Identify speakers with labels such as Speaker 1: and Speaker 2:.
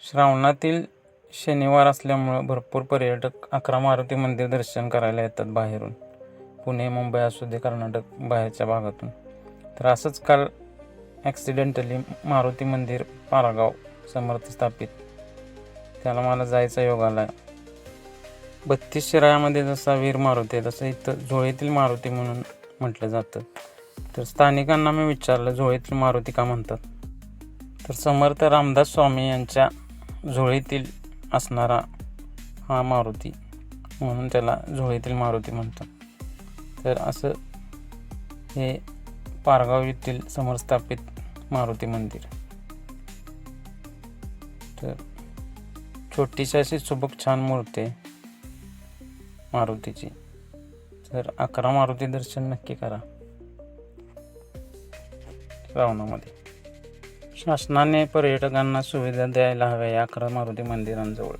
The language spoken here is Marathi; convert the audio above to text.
Speaker 1: श्रावणातील शनिवार असल्यामुळं भरपूर पर्यटक 11 मारुती मंदिर दर्शन करायला येतात बाहेरून. पुणे, मुंबई असू दे, कर्नाटक बाहेरच्या भागातून. तर असंच काल ॲक्सिडेंटली मारुती मंदिर पारगाव समर्थ स्थापित, त्याला मला जायचा योग आला. 32 शिराळ्यामध्ये जसा वीर मारुती आहे तसं इथं झोळीतील मारुती म्हणून म्हटलं जातं. तर स्थानिकांना मी विचारलं झोळीतील मारुती का म्हणतात. तर समर्थ रामदास स्वामी यांच्या झोळीतील असणारा हा मारुती म्हणून त्याला झोळीतील मारुती म्हणतात. तर असं हे पारगाव येथील समर्थस्थापित मारुती मंदिर. तर छोटीशी अशी सुबक छान मूर्ती आहे मारुतीची. तर 11 मारुती दर्शन नक्की करा श्रावणामध्ये. शासनाने पर्यटकांना सुविधा द्यायला हव्या या 11 मारुती मंदिरांजवळ.